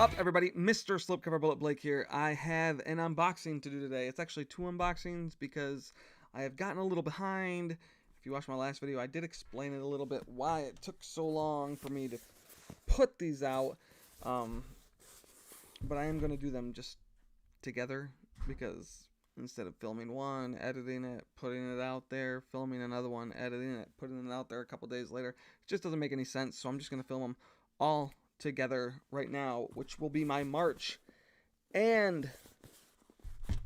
up, everybody? Mr. Slipcover Bullet Blake here. I have an unboxing to do today. It's actually two unboxings because I have gotten a little behind. If you watched my last video, I did explain it a little bit why it took so long for me to put these out. But I am going to do them just together because instead of filming one, editing it, putting it out there, filming another one, editing it, putting it out there a couple days later, it just doesn't make any sense. So I'm just going to film them all together right now, which will be my March and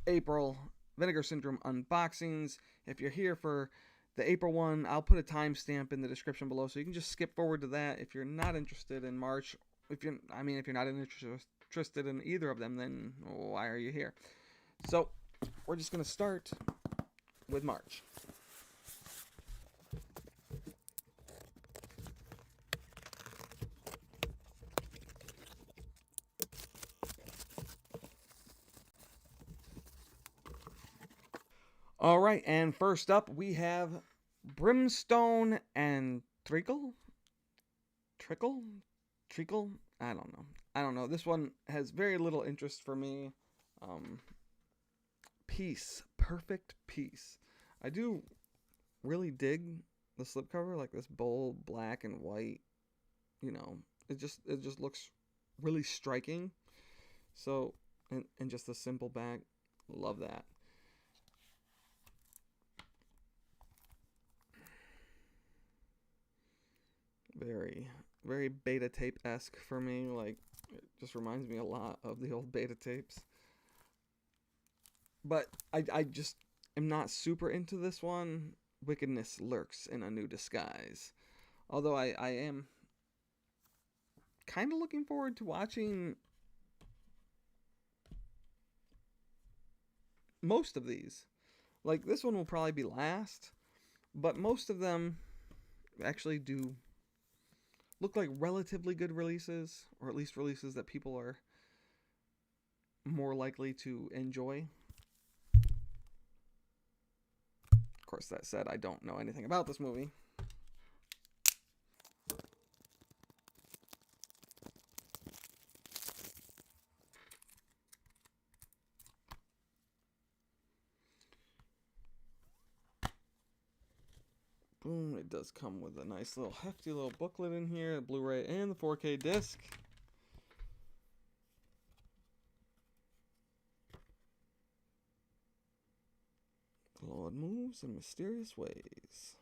April Vinegar Syndrome unboxings. If you're here for the April one, I'll put a timestamp in the description below, so you can just skip forward to that. If you're not interested in March, if you're not interested in either of them, then why are you here? So we're just gonna start with March. All right, and first up we have Brimstone and Treacle. I don't know. This one has very little interest for me. Peace, perfect peace. I do really dig the slipcover, like this bold black and white. You know, it just looks really striking. So, and just a simple back, love that. Very beta tape-esque for me. Like, it just reminds me a lot of the old beta tapes. But I just am not super into this one. Wickedness lurks in a new disguise. Although I am kind of looking forward to watching most of these. Like, this one will probably be last, but most of them actually do look like relatively good releases, or at least releases that people are more likely to enjoy. Of course, that said, I don't know anything about this movie. Boom, it does come with a nice little hefty little booklet in here, a Blu-ray and the 4K disc. Lord moves in mysterious ways.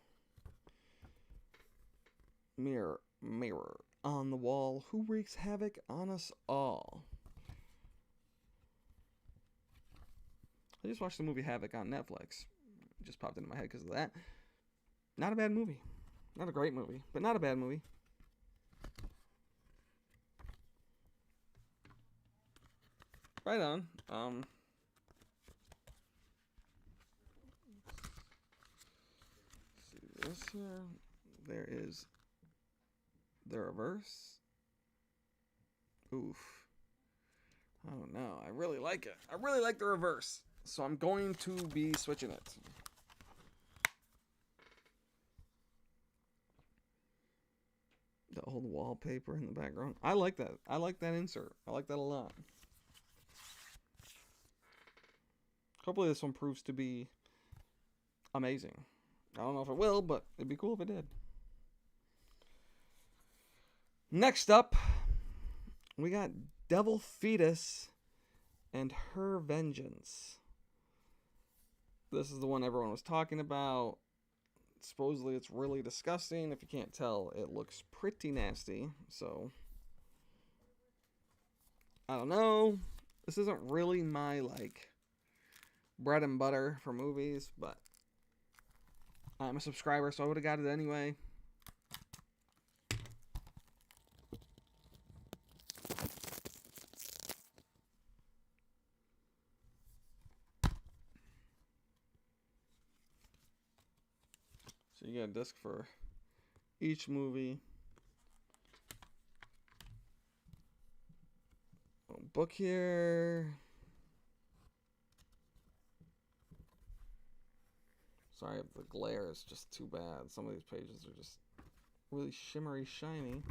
Mirror, mirror on the wall, who wreaks havoc on us all? I just watched the movie Havoc on Netflix. It just popped into my head because of that. Not a bad movie. Not a great movie, but not a bad movie. Right on. See this here. There is the reverse. Oof. I don't know. I really like it. I really like the reverse. So I'm going to be switching it. The old wallpaper in the background. I like that. I like that insert. I like that a lot. Hopefully this one proves to be amazing. I don't know if it will, but it'd be cool if it did. Next up, we got Devil Fetus and Her Vengeance. This is the one everyone was talking about. Supposedly it's really disgusting. If you can't tell, it looks pretty nasty. So, I don't know. This isn't really my, like, bread and butter for movies, but I'm a subscriber, so I would have got it anyway. So you get a disc for each movie. Book here. Sorry if the glare is just too bad. Some of these pages are just really shimmery shiny.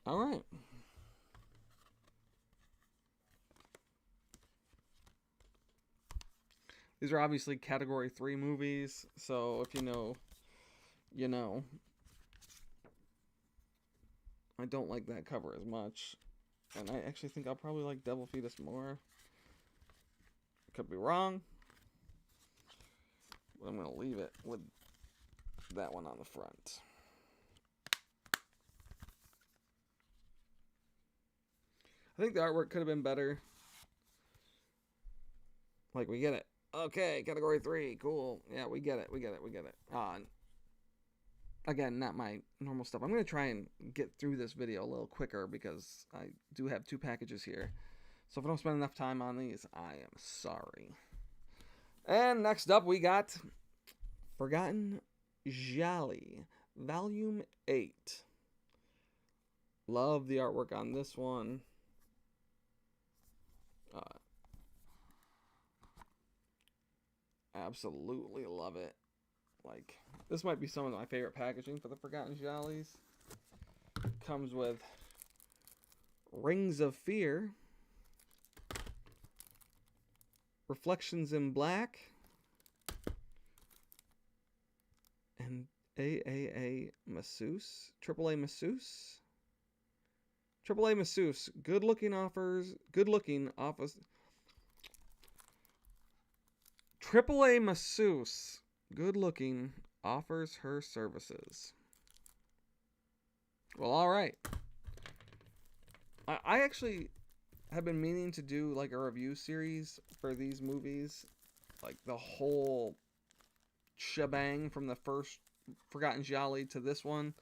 All right. These are obviously Category 3 movies, so if you know, you know. I don't like that cover as much. And I actually think I'll probably like Devil Fetus more. Could be wrong. But I'm going to leave it with that one on the front. I think the artwork could have been better. Like, we get it. Okay, Category 3, cool. Yeah, we get it. Again, not my normal stuff. I'm going to try and get through this video a little quicker because I do have 2 packages here. So if I don't spend enough time on these, I am sorry. And next up, we got Forgotten Jolly, Volume 8. Love the artwork on this one. Absolutely love it. Like, this might be some of my favorite packaging for the Forgotten Jollies. Comes with Rings of Fear, Reflections in Black, and AAA Masseuse, AAA Masseuse, AAA Masseuse. Good looking office. AAA Masseuse, good looking, offers her services. Well, all right. I actually have been meaning to do like a review series for these movies, like the whole shebang from the first Forgotten Jolly to this one.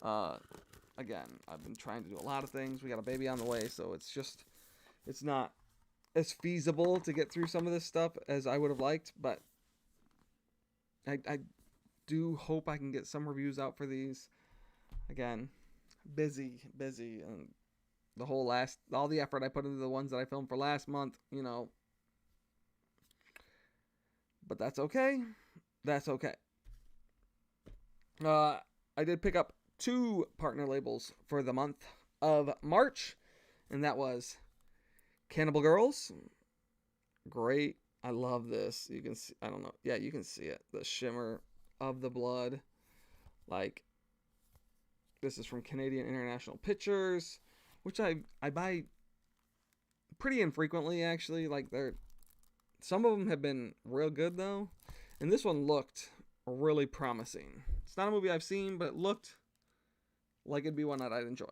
Again, I've been trying to do a lot of things. We got a baby on the way, so it's not as feasible to get through some of this stuff as I would have liked, but I do hope I can get some reviews out for these. Again, busy, and all the effort I put into the ones that I filmed for last month, you know. But that's okay. I did pick up 2 partner labels for the month of March, and that was Cannibal Girls. Great. I love this. You can see, I don't know. Yeah, you can see it. The shimmer of the blood. Like, this is from Canadian International Pictures, which I buy pretty infrequently, actually. Like, some of them have been real good, though. And this one looked really promising. It's not a movie I've seen, but it looked like it'd be one that I'd enjoy.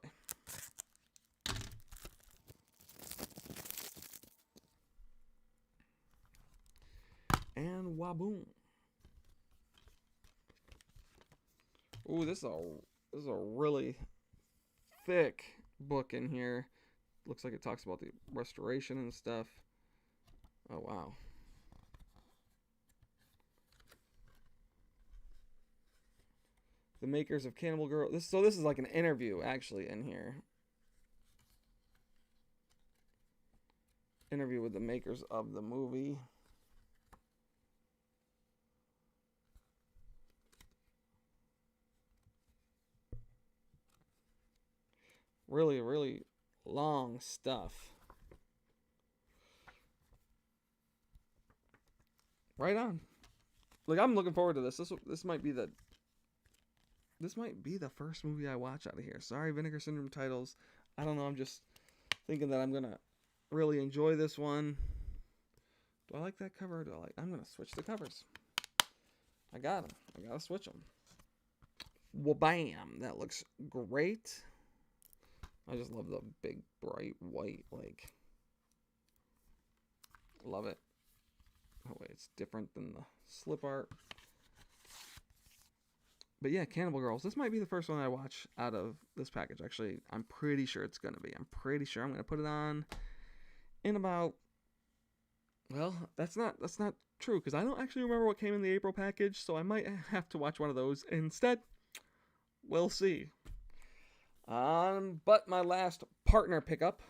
And waboom. Ooh, this is a really thick book in here. Looks like it talks about the restoration and stuff. Oh, wow. The makers of Cannibal Girl. This is like an interview, actually, in here. Interview with the makers of the movie. Really, really long stuff. Right on. Like, I'm looking forward to this. This might be the first movie I watch out of here. Sorry, Vinegar Syndrome titles. I don't know. I'm just thinking that I'm gonna really enjoy this one. Do I like that cover? I'm gonna switch the covers. I gotta switch them. Well, bam! That looks great. I just love the big, bright white, like, love it. Oh, wait, it's different than the slip art. But yeah, Cannibal Girls. This might be the first one I watch out of this package. Actually, I'm pretty sure it's going to be. I'm pretty sure I'm going to put it on in about, well, that's not true, because I don't actually remember what came in the April package, so I might have to watch one of those instead. We'll see. But my last partner pickup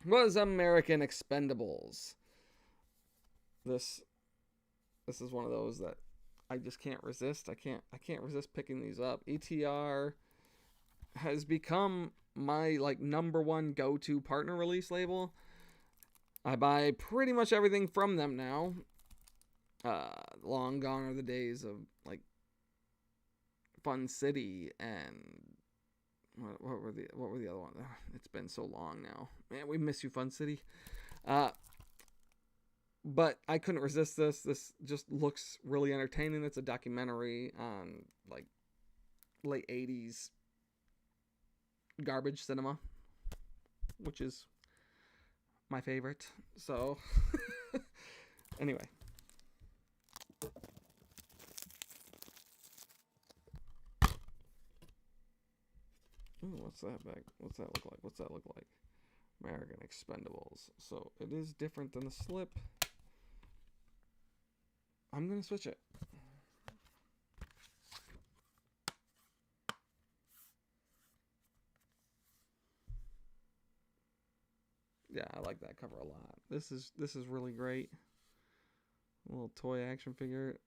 was American Expendables. This is one of those that I just can't resist. I can't resist picking these up. ETR, has become my like number one go-to partner release label. I buy pretty much everything from them now. Long gone are the days of like Fun City and what were the other ones? It's been so long now. Man, we miss you, Fun City. But I couldn't resist this. This just looks really entertaining. It's a documentary on like late 80s garbage cinema, which is my favorite. So anyway. Ooh, what's that bag? What's that look like? What's that look like? American Expendables. So it is different than the slip. I'm going to switch it. Yeah, I like that cover a lot. This is really great. A little toy action figure.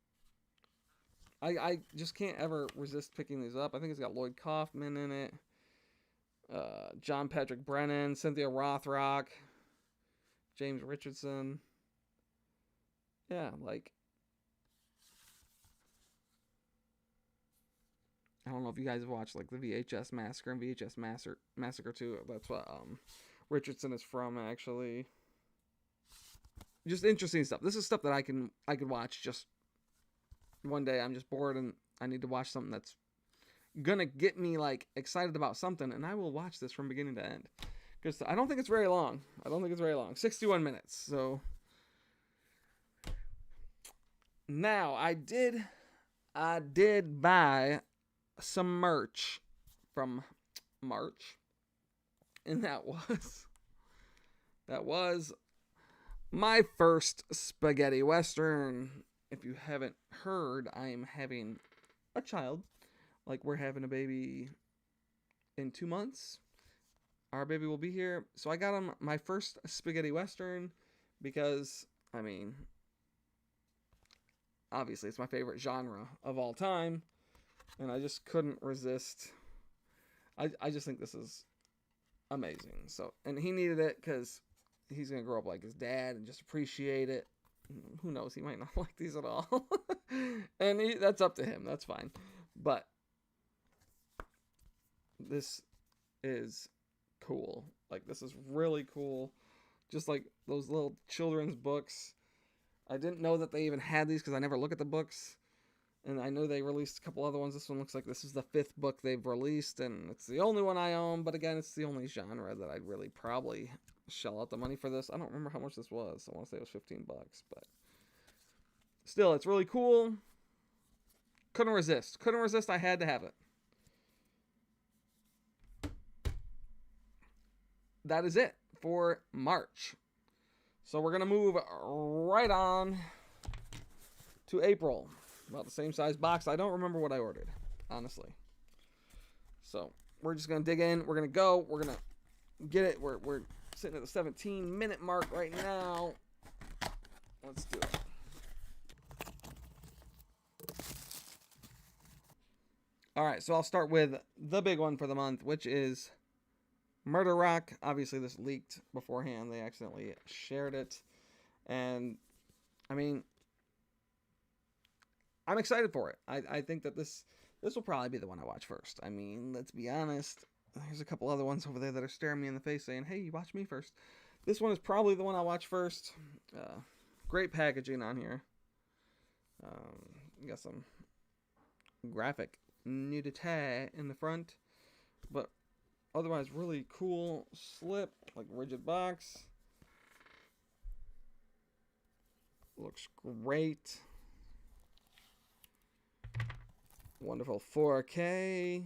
I just can't ever resist picking these up. I think it's got Lloyd Kaufman in it. John Patrick Brennan, Cynthia Rothrock, James Richardson. Yeah, like, I don't know if you guys have watched like the VHS Massacre and VHS Massacre 2. That's what Richardson is from, actually. Just interesting stuff. This is stuff that I could watch just one day. I'm just bored and I need to watch something that's gonna get me like excited about something, and I will watch this from beginning to end because I don't think it's very long. 61 minutes. So now I did buy some merch from March, and that was my first spaghetti western. If you haven't heard, I am having a child. Like, we're having a baby in 2 months. Our baby will be here. So I got him my first spaghetti western because, I mean, obviously it's my favorite genre of all time. And I just couldn't resist. I just think this is amazing. So, and he needed it because he's going to grow up like his dad and just appreciate it. Who knows? He might not like these at all. And that's up to him. That's fine. But this is cool. Like, this is really cool. Just like those little children's books. I didn't know that they even had these because I never look at the books. And I know they released a couple other ones. This one looks like this is the 5th book they've released. And it's the only one I own. But again, it's the only genre that I'd really probably shell out the money for this. I don't remember how much this was. I want to say it was 15 bucks. But still, it's really cool. Couldn't resist. I had to have it. That is it for March. So we're going to move right on to April. About the same size box. I don't remember what I ordered, honestly. So we're just going to dig in. We're going to go. We're going to get it. We're sitting at the 17-minute mark right now. Let's do it. All right, so I'll start with the big one for the month, which is Murder Rock. Obviously, this leaked beforehand. They accidentally shared it. And, I mean, I'm excited for it. I think that this will probably be the one I watch first. I mean, let's be honest. There's a couple other ones over there that are staring me in the face saying, hey, watch me first. This one is probably the one I'll watch first. Great packaging on here. You got some graphic nudity in the front. But otherwise, really cool slip, like rigid box. Looks great. Wonderful 4K.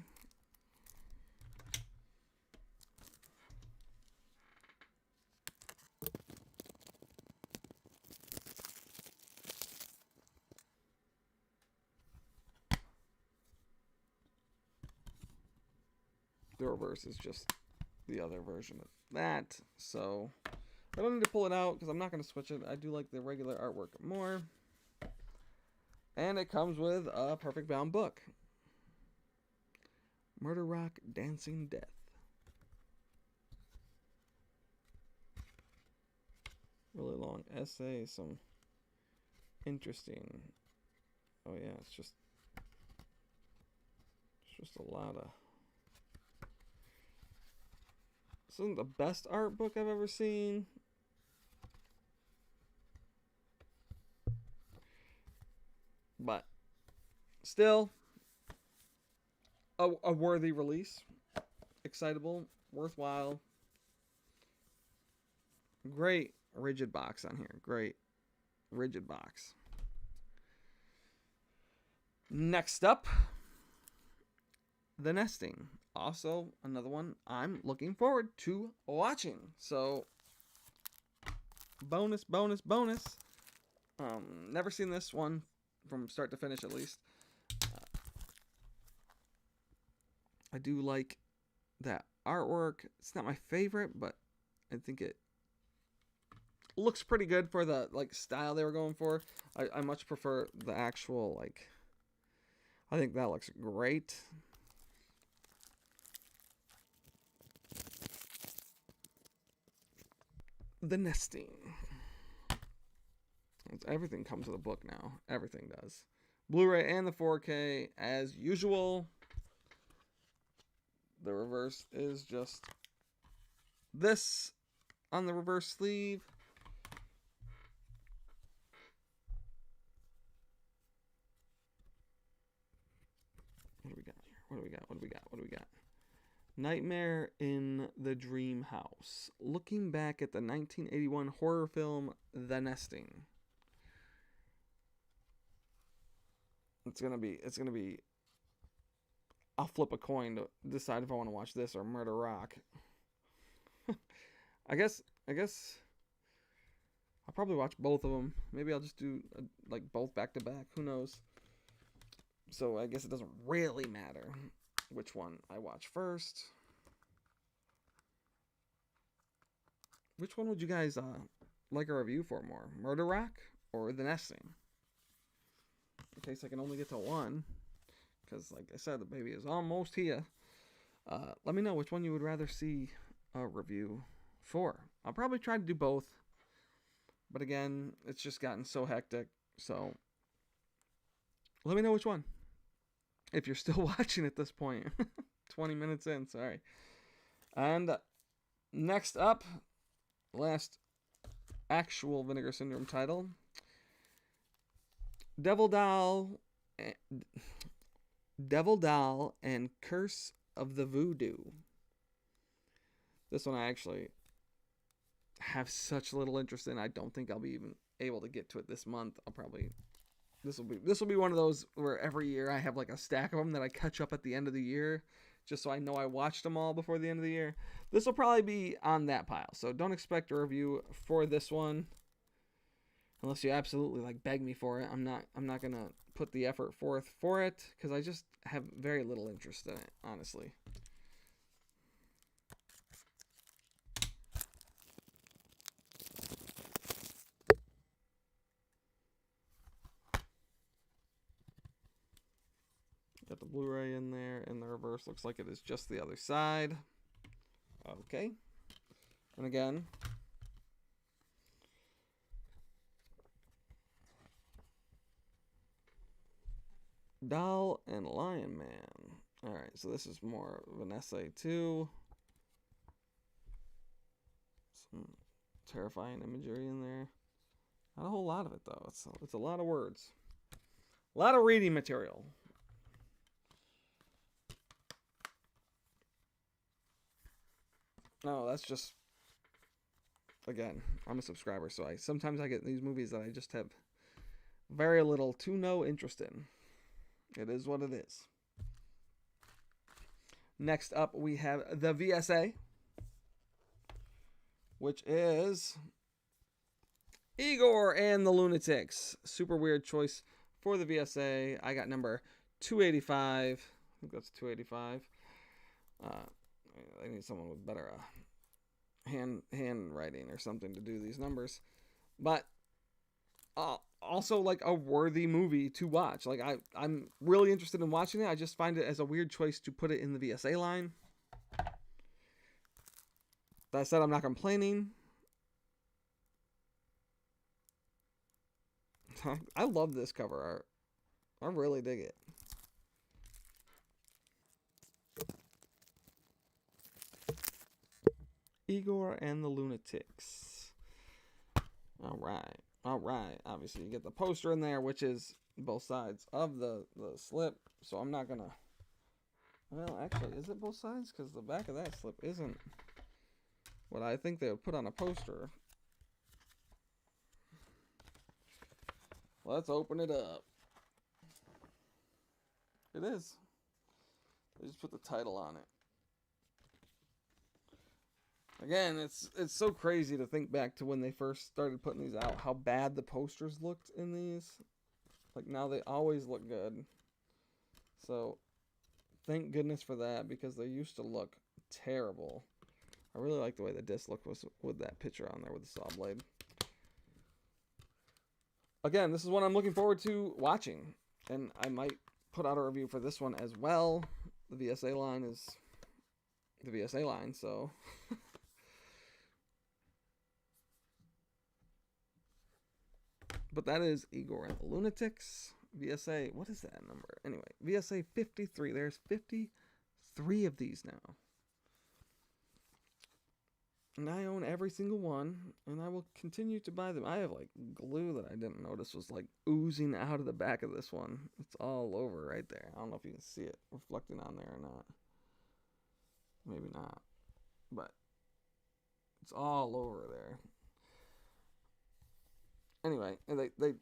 The reverse is just the other version of that. So I don't need to pull it out because I'm not going to switch it. I do like the regular artwork more. And it comes with a perfect bound book. Murder Rock Dancing Death. Really long essay, some interesting. Oh yeah, it's just a lot of. This isn't the best art book I've ever seen. But still a worthy release. Excitable, worthwhile. Great rigid box on here. Great rigid box. Next up, The Nesting. Also, another one I'm looking forward to watching. So, bonus. Never seen this one from start to finish, at least. I do like that artwork. It's not my favorite, but I think it looks pretty good for the like style they were going for. I much prefer the actual like. I think that looks great. The Nesting. Everything comes with a book now. Everything does. Blu-ray and the 4K as usual. The reverse is just this on the reverse sleeve. What do we got here? What do we got? Nightmare in the Dream House. Looking back at the 1981 horror film The Nesting. It's gonna be. I'll flip a coin to decide if I want to watch this or Murder Rock. I guess I'll probably watch both of them. Maybe I'll just do like both back to back. Who knows? So I guess it doesn't really matter which one I watch first. Which one would you guys like a review for more? Murder Rock or The Nesting? In case I can only get to one. Because, like I said, the baby is almost here. Let me know which one you would rather see a review for. I'll probably try to do both. But again, it's just gotten so hectic. So, let me know which one. If you're still watching at this point. 20 minutes in, sorry. And next up, last actual Vinegar Syndrome title. Devil Doll and Curse of the Voodoo. This one I actually have such little interest in. I don't think I'll be even able to get to it this month. This will be one of those where every year I have like a stack of them that I catch up at the end of the year, just so I know I watched them all before the end of the year. This will probably be on that pile, so don't expect a review for this one unless you absolutely like beg me for it. I'm not gonna put the effort forth for it because I just have very little interest in it, honestly. Got the Blu-ray in there, and the reverse looks like it is just the other side. Okay. And again, Doll and Lion Man. Alright, so this is more of an essay too. Some terrifying imagery in there. Not a whole lot of it though. It's a lot of words. A lot of reading material. No, that's just, again, I'm a subscriber, so sometimes I get these movies that I just have very little to no interest in. It is what it is. Next up, we have the VSA, which is Igor and the Lunatics. Super weird choice for the VSA. I got number 285. I think that's 285. I need someone with better handwriting or something to do these numbers. But also like a worthy movie to watch. Like I'm really interested in watching it. I just find it as a weird choice to put it in the VSA line. That said, I'm not complaining. I love this cover art. I really dig it. Igor and the Lunatics. All right. All right. Obviously, you get the poster in there, which is both sides of the slip. So I'm not going to... Well, actually, is it both sides? Because the back of that slip isn't what I think they would put on a poster. Let's open it up. It is. They just put the title on it. Again, it's so crazy to think back to when they first started putting these out, how bad the posters looked in these. Like, now they always look good. So, thank goodness for that, because they used to look terrible. I really like the way the disc looked with that picture on there with the saw blade. Again, this is one I'm looking forward to watching, and I might put out a review for this one as well. The VSA line is the VSA line, so... But that is Igor and the Lunatics. VSA, what is that number? Anyway, VSA 53. There's 53 of these now. And I own every single one, and I will continue to buy them. I have, like, glue that I didn't notice was, like, oozing out of the back of this one. It's all over right there. I don't know if you can see it reflecting on there or not. Maybe not. But it's all over there. Anyway, they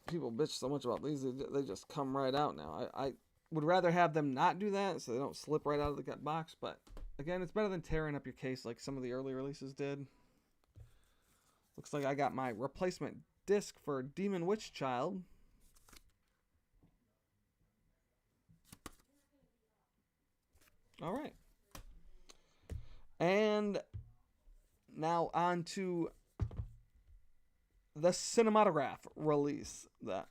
people bitch so much about these, they just come right out now. I would rather have them not do that so they don't slip right out of the box, but again, it's better than tearing up your case like some of the early releases did. Looks like I got my replacement disc for Demon Witch Child. All right. And now on to the cinematograph release that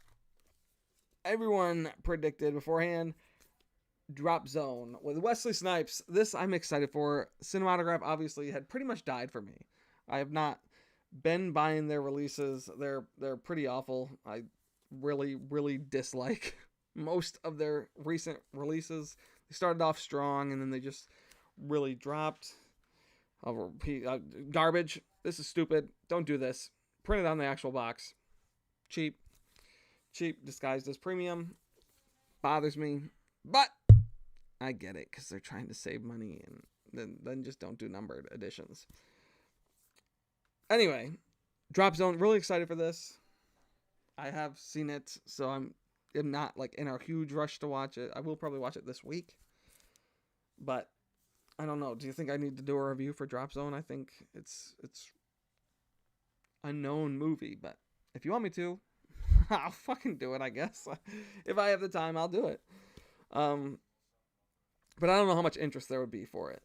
everyone predicted beforehand. Drop Zone with Wesley Snipes. This I'm excited for. Cinematograph obviously had pretty much died for me. I have not been buying their releases. They're pretty awful. I really dislike most of their recent releases. They started off strong and then they just really dropped. I'll repeat, garbage. This is stupid. Don't do this. Print it on the actual box. Cheap disguised as premium. Bothers me, but I get it because they're trying to save money, and then just don't do numbered editions. Anyway, Drop Zone. Really excited for this. I have seen it, so I'm not like in a huge rush to watch it. I will probably watch it this week, but I don't know. Do you think I need to do a review for Drop Zone? I think it's a known movie, but if you want me to, I'll fucking do it, I guess. If I have the time, I'll do it. But I don't know how much interest there would be for it.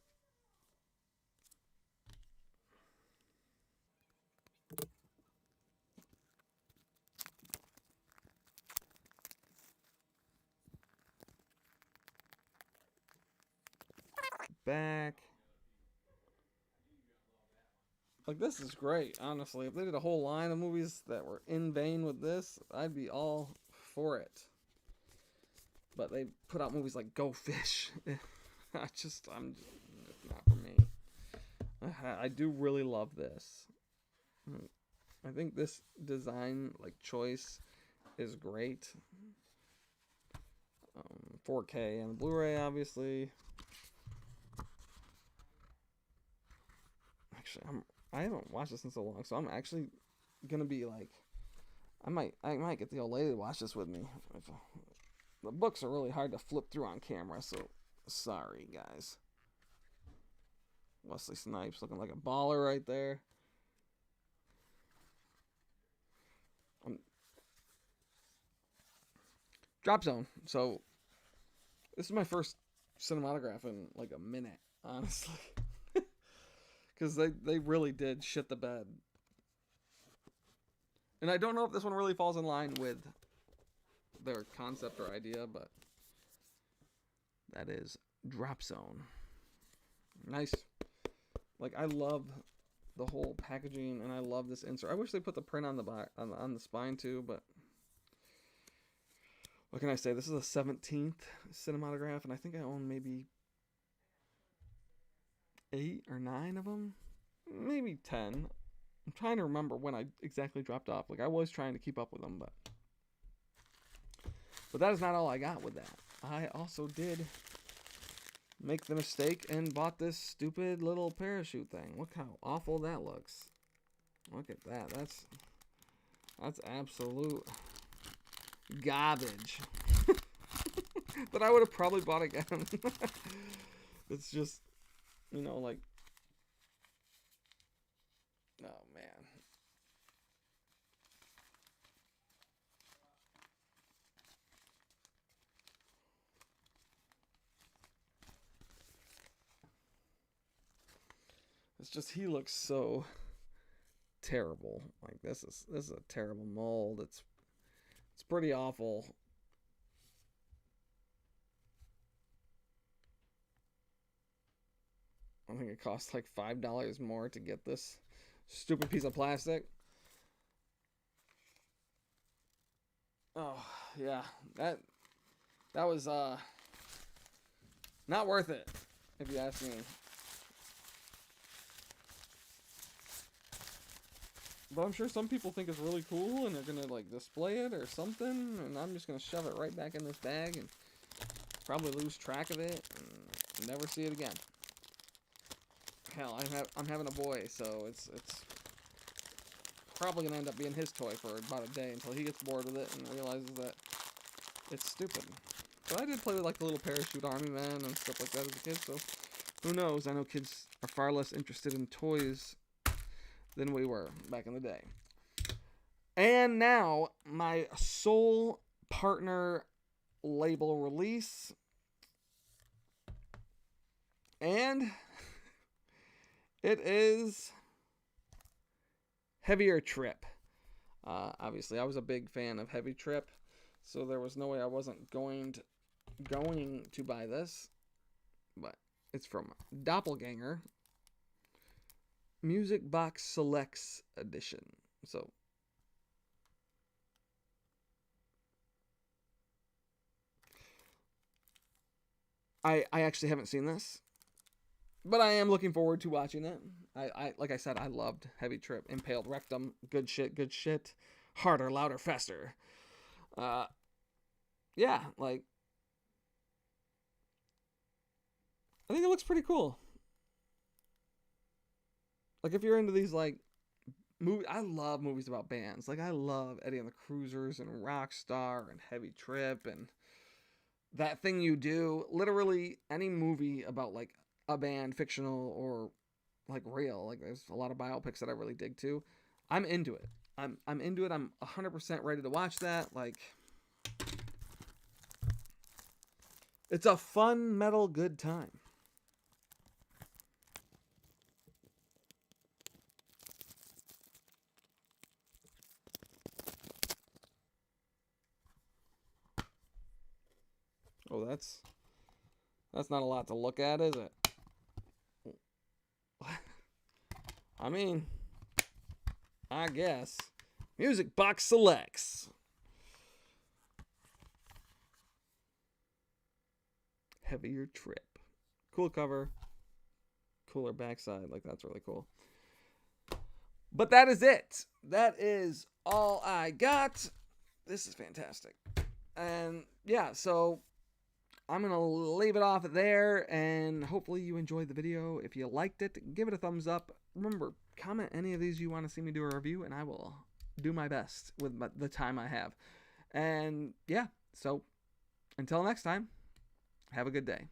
Back. Like, this is great, honestly. If they did a whole line of movies that were in vein with this, I'd be all for it. But they put out movies like Go Fish. It's not for me. I do really love this. I think this design, like, choice is great. 4K and Blu-ray, obviously. Actually, I haven't watched this in so long, so I'm actually gonna be like, I might get the old lady to watch this with me. The books are really hard to flip through on camera, so sorry, guys. Wesley Snipes looking like a baller right there. Drop Zone. So this is my first cinematograph in like a minute, honestly. Because they really did shit the bed. And I don't know if this one really falls in line with their concept or idea, but that is Drop Zone. Nice. Like, I love the whole packaging, and I love this insert. I wish they put the print on the on the spine too, but what can I say? This is a 17th cinematograph, and I think I own maybe 8 or 9 of them, maybe 10. I'm trying to remember when I exactly dropped off. Like, I was trying to keep up with them, but that is not all I got with that. I also did make the mistake and bought this stupid little parachute thing. Look how awful that looks. Look at that. That's absolute garbage. But I would have probably bought again. It's just, you know, like, oh man. It's just, he looks so terrible. Like, this is a terrible mold. It's pretty awful. I think it costs like $5 more to get this stupid piece of plastic. Oh, yeah. That was not worth it, if you ask me. But I'm sure some people think it's really cool and they're gonna like display it or something, and I'm just gonna shove it right back in this bag and probably lose track of it and never see it again. Hell, I'm having a boy, so it's probably gonna end up being his toy for about a day until he gets bored with it and realizes that it's stupid. But I did play with like the little parachute army man and stuff like that as a kid, so who knows? I know kids are far less interested in toys than we were back in the day. And now, my sole partner label release. And it is Heavier Trip. Obviously, I was a big fan of Heavy Trip, so there was no way I wasn't going to buy this. But it's from Doppelganger. Music Box Selects Edition. So I actually haven't seen this, but I am looking forward to watching it. I like I said, I loved Heavy Trip, Impaled Rectum, good shit, harder, louder, faster. Yeah, like, I think it looks pretty cool. Like, if you're into these, like, movies, I love movies about bands. Like, I love Eddie and the Cruisers and Rockstar and Heavy Trip and That Thing You Do. Literally, any movie about, like, a band, fictional or, like, real. Like, there's a lot of biopics that I really dig, too. I'm into it. I'm into it. I'm 100% ready to watch that. Like, it's a fun metal good time. Oh, that's not a lot to look at, is it? I mean, I guess. Music Box Selects. Heavier Trip. Cool cover. Cooler backside. Like, that's really cool. But that is it. That is all I got. This is fantastic. And yeah, so I'm going to leave it off there, and hopefully you enjoyed the video. If you liked it, give it a thumbs up. Remember, comment any of these you want to see me do a review, and I will do my best with the time I have. And yeah, so until next time, have a good day.